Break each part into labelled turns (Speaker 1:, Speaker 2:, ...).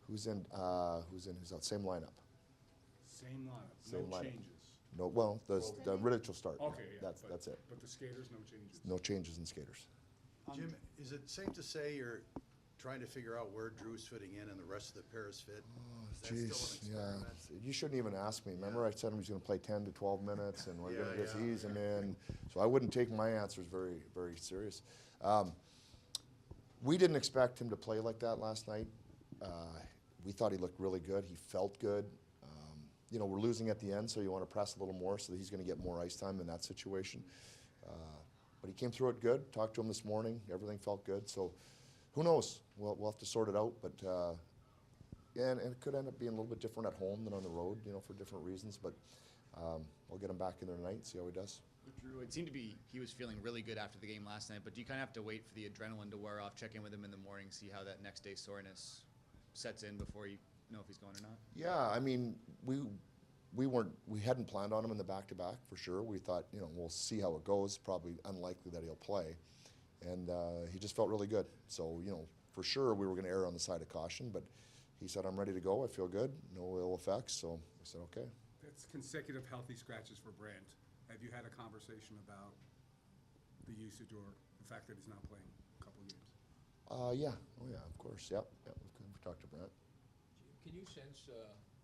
Speaker 1: Who's in? Who's out? Same lineup.
Speaker 2: Same lineup,
Speaker 1: Same
Speaker 2: no
Speaker 1: lineup.
Speaker 2: changes.
Speaker 1: No, well, the Riddich will start.
Speaker 2: Okay, yeah.
Speaker 1: That's it.
Speaker 2: But the skaters, no changes.
Speaker 1: No changes in skaters.
Speaker 3: Jim, is it safe to say you're trying to figure out where Drew's fitting in and the rest of the pairs fit? Is that
Speaker 1: Jeez,
Speaker 3: still an experiment?
Speaker 1: You shouldn't even ask me. Remember I said he was going to play 10 to 12 minutes and we're going to just
Speaker 3: Yeah.
Speaker 1: ease him in. So I wouldn't take my answers very, very serious. We didn't expect him to play like that last night. We thought he looked really good. He felt good. We're losing at the end, so you want to press a little more so that he's going to get more ice time in that situation. But he came through it good. Talked to him this morning. Everything felt good. So who knows? We'll have to sort it out. But and it could end up being a little bit different at home than on the road, for different reasons. But we'll get him back in there tonight and see how he does.
Speaker 4: But Drew, it seemed to be he was feeling really good after the game last night. But do you kind of have to wait for the adrenaline to wear off, check in with him in the morning, see how that next day's soreness sets in before you know if he's going or not?
Speaker 1: Yeah, I mean, we hadn't planned on him in the back-to-back for sure. We thought, we'll see how it goes. Probably unlikely that he'll play, and he just felt really good. So, for sure we were going to err on the side of caution. But he said, "I'm ready to go. I feel good. No ill effects." So we said, "Okay."
Speaker 2: That's consecutive healthy scratches for Brandt. Have you had a conversation about the usage or the fact that he's not playing a couple of games?
Speaker 1: Yeah. Oh yeah. Of course. Yep. We talked to Brent.
Speaker 5: Can you sense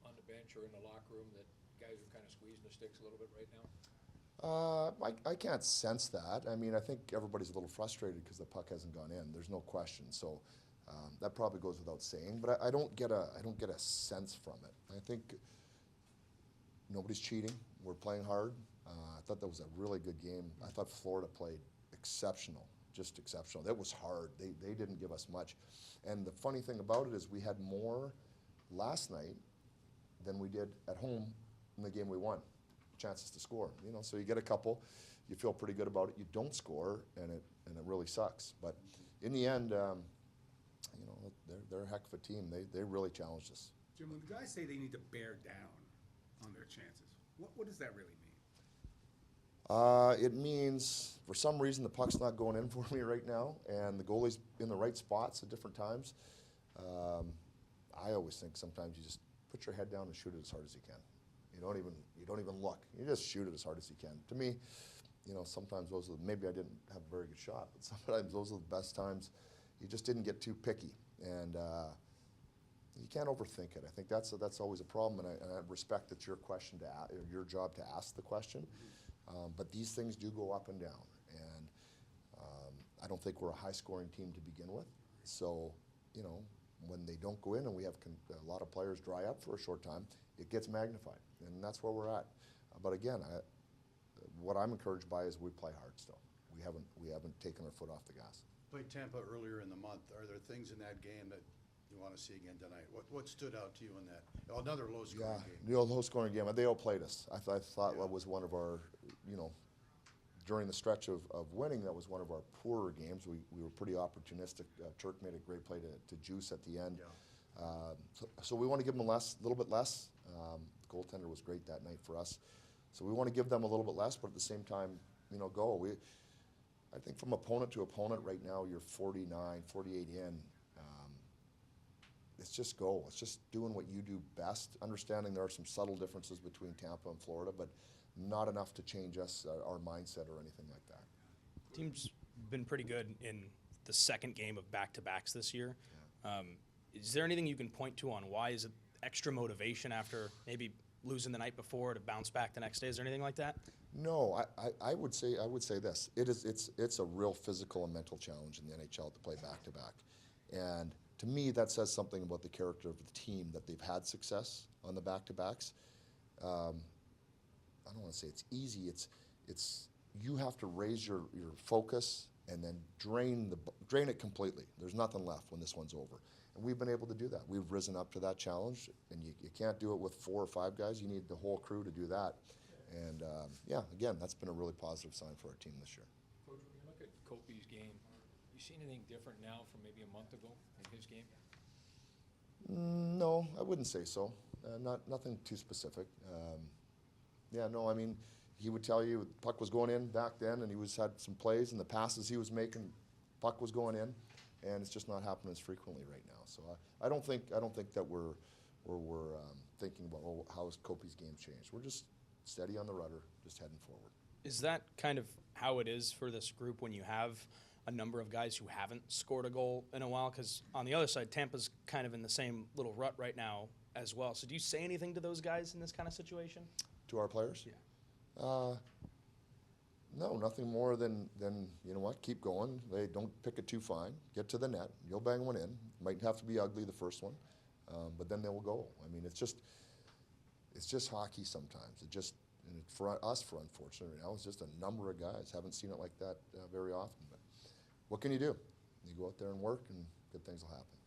Speaker 5: on the bench or in the locker room that guys are kind of squeezing the sticks a little bit right now?
Speaker 1: I can't sense that. I mean, I think everybody's a little frustrated because the puck hasn't gone in. There's no question. So that probably goes without saying. But I don't get a sense from it. I think nobody's cheating. We're playing hard. I thought that was a really good game. I thought Florida played exceptional, just exceptional. That was hard. They didn't give us much. And the funny thing about it is we had more last night than we did at home in the game we won. Chances to score, so you get a couple, you feel pretty good about it. You don't score, and it really sucks. But in the end, they're a heck of a team. They really challenged us.
Speaker 2: Jim, when the guys say they need to bear down on their chances, what does that really mean?
Speaker 1: It means for some reason the puck's not going in for me right now, and the goalie's in the right spots at different times. I always think sometimes you just put your head down and shoot it as hard as you can. You don't even look. You just shoot it as hard as you can. To me, sometimes those are maybe I didn't have a very good shot, but sometimes those are the best times. You just didn't get too picky, and you can't overthink it. I think that's always a problem, and I respect that your question your job to ask the question. But these things do go up and down, and I don't think we're a high-scoring team to begin with. So, when they don't go in and we have a lot of players dry up for a short time, it gets magnified, and that's where we're at. But again, what I'm encouraged by is we play hard still. We haven't taken our foot off the gas.
Speaker 3: Played Tampa earlier in the month. Are there things in that game that you want to see again tonight? What stood out to you in that? Oh, another low-scoring game.
Speaker 1: Low-scoring game. They outplayed us. I thought that was one of our, during the stretch of winning, that was one of our poorer games. We were pretty opportunistic. Turk made a great play to juice at the end.
Speaker 3: Yeah.
Speaker 1: So we want to give them a little bit less. The goaltender was great that night for us. So we want to give them a little bit less, but at the same time, go. I think from opponent to opponent right now, you're 49, 48 in. It's just go. It's just doing what you do best, understanding there are some subtle differences between Tampa and Florida, but not enough to change us, our mindset or anything like that.
Speaker 6: Team's been pretty good in the second game of back-to-backs this year. Yeah. Is there anything you can point to on why? Is it extra motivation after maybe losing the night before to bounce back the next day? Is there anything like that?
Speaker 1: No, I would say this. It's a real physical and mental challenge in the NHL to play back-to-back. And to me, that says something about the character of the team, that they've had success on the back-to-backs. I don't want to say it's easy. It's you have to raise your focus and then drain it completely. There's nothing left when this one's over. And we've been able to do that. We've risen up to that challenge, and you can't do it with 4 or 5 guys. You need the whole crew to do that. And, again, that's been a really positive sign for our team this year.
Speaker 5: Coach, when you look at Kopi's game, you see anything different now from maybe a month ago in his game?
Speaker 1: No, I wouldn't say so. Nothing too specific. I mean, he would tell you puck was going in back then, and he had some plays, and the passes he was making, puck was going in. and it's just not happening as frequently right now. So I don't think that we're thinking about, oh, how has Kopi's game changed. We're just steady on the rudder, just heading forward.
Speaker 6: Is that kind of how it is for this group when you have a number of guys who haven't scored a goal in a while? Because on the other side, Tampa's kind of in the same little rut right now as well. So do you say anything to those guys in this kind of situation?
Speaker 1: To our players?
Speaker 6: Yeah.
Speaker 1: No, nothing more than you know what, keep going. They don't pick it too fine. Get to the net. You'll bang one in. Might have to be ugly the first one, but then they will go. I mean, it's just hockey sometimes. And for us, unfortunately, now it's just a number of guys. Haven't seen it like that very often. But what can you do? You go out there and work, and good things will happen.